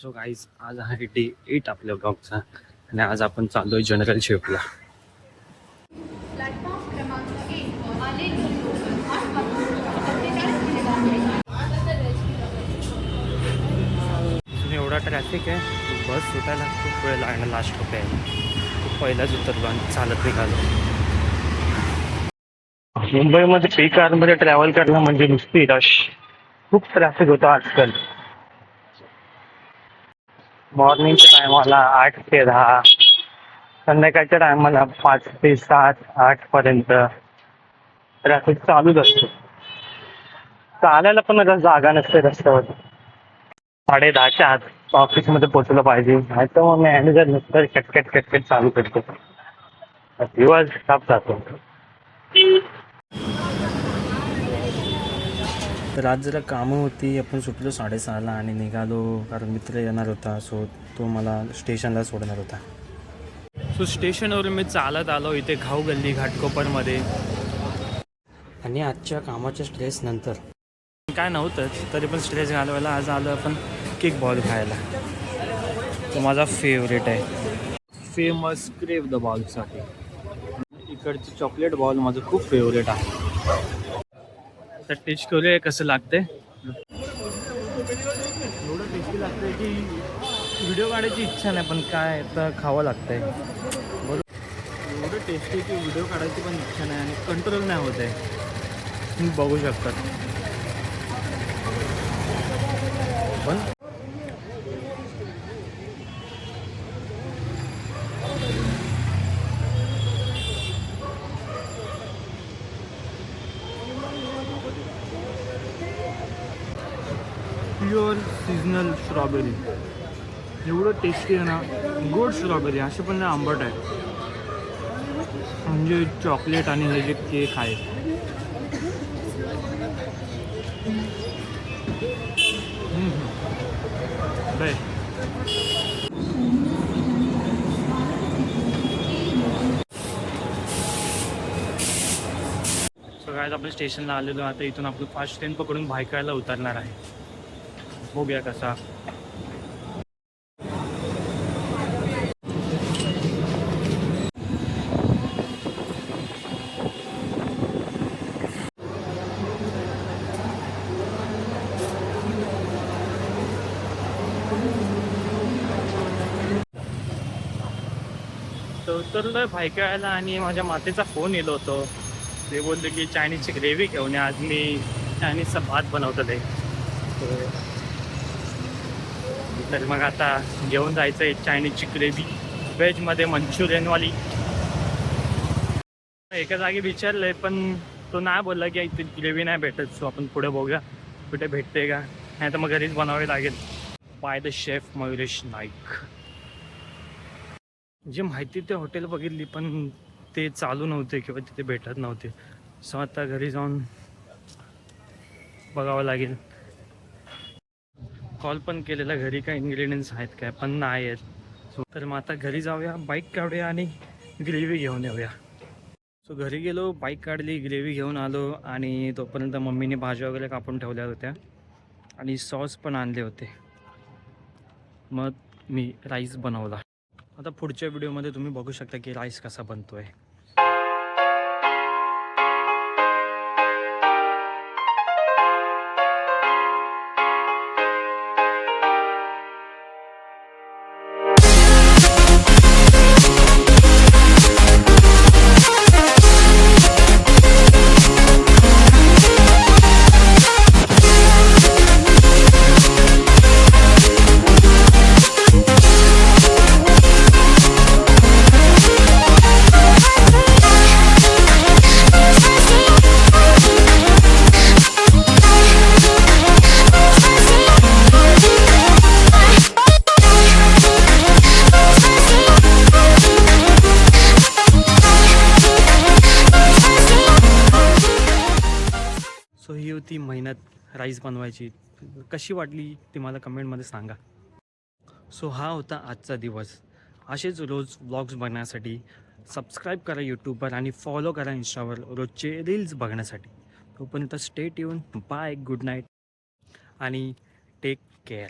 So guys आज आहे day 8 आपल्या ब्लॉगचा आणि आज आपण चाललोय जनरल शिफ्टला. एवढा ट्रॅफिक आहे, बस सुटायला खूप वेळ लागणार. लास्ट होते खूप पहिलाच उतरलो आणि चालत निघालो. मुंबईमध्ये पीक कारमध्ये ट्रॅव्हल करणं म्हणजे नुसती रश. खूप ट्रॅफिक होतं आजकाल. मॉर्निंगच्या टायमाला 8 ते 10, संध्याकाळच्या टायमाला 5 ते 7, 8 पर्यंत ट्रॅफिक चालूच असतो. चालायला पण आता जागा नसते रस्त्यावर. 10:30च्या आत ऑफिसमध्ये पोचलं पाहिजे, नाही तर मग मॅनेजर नुसतं कटकट कटकट चालू करतो. दिवस ताप जातो. तर आज जरा कामं होती, आपण सुटलो 6:30ला आणि निघालो कारण मित्र येणार होता. सो तो मला स्टेशनला सोडणार होता. सो स्टेशनवरून मी चालत आलो इथे घाऊ गल्ली घाटकोपरमध्ये. आणि आजच्या कामाच्या स्ट्रेस नंतर काय नव्हतंच तरी पण स्ट्रेस घालवायला आज आलो आपण किक बॉल खायला. तो माझा फेवरेट आहे, फेमस क्रेव द बॉलसाठी. इकडची चॉकलेट बॉल माझं खूप फेवरेट आहे. तर टेस्ट करूया कसं लागते. एवढं टेस्टी लागतंय की व्हिडिओ काढायची इच्छा नाही, पण काय तर खावं लागतंय. बरोबर, एवढं टेस्टी की व्हिडिओ काढायची पण इच्छा नाही आणि कंट्रोल नाही होत आहे. तुम्ही बघू शकता. पण प्युअर सिजनल स्ट्रॉबेरी एवढं टेस्टी आहे ना. गोड स्ट्रॉबेरी, असे पण नाही आंबट आहे. म्हणजे चॉकलेट आणि हे जे केक आहे बाय. सो गाइस आपण स्टेशनला आलेलो. आता इथून आपलं फास्ट ट्रेन पकडून भायखळ्याला उतरणार आहे. बघूया कसा. तर उतरलोय भायखळ्याला आणि माझ्या मातेचा फोन येलो होतो. ते बोलले की चायनीजची ग्रेव्ही घेऊन या, आज मी चायनीजचा भात बनवतो ते. तर मग आता घेऊन जायचं आहे चायनीजची ग्रेव्ही, व्हेजमध्ये मंचुरियनवाली. एका जागी विचारलंय पण तो नाही बोलला की इथे ग्रेव्ही नाही भेटत. सो आपण पुढे बघूया कुठे भेटते का, नाही तर मग घरीच बनावे लागेल. By the chef Mayuresh Naik. जे माहिती ते हॉटेल बघितली पण ते चालू नव्हते किंवा तिथे भेटत नव्हते. सो आता घरी जाऊन बघावं लागेल. कॉल पण केलेला घरी काय इन्ग्रेडियंट्स आहेत काय, पण नाही आहेत. सो तर मग आता घरी जाऊया, बाईक काढूया आणि ग्रेव्ही घेऊन येऊया. सो घरी गेलो, बाईक काढली, ग्रेव्ही घेऊन आलो आणि तोपर्यंत मम्मीने भाज्या वगैरे कापून ठेवल्या होत्या आणि सॉस पण आणले होते. मग मी राईस बनवला. आता पुढच्या व्हिडिओमध्ये तुम्ही बघू शकता की राईस कसा बनतोय. सो ही होती मेहनत राईस बनवायची. कशी वाटली ती मला कमेंटमध्ये सांगा. सो हा होता आजचा दिवस. असेच रोज व्लॉग्स बघण्यासाठी सबस्क्राईब करा यूट्यूबवर आणि फॉलो करा इंस्टावर रोजचे रील्स बघण्यासाठी. तोपर्यंत stay tune. Bye, good night आणि टेक केअर.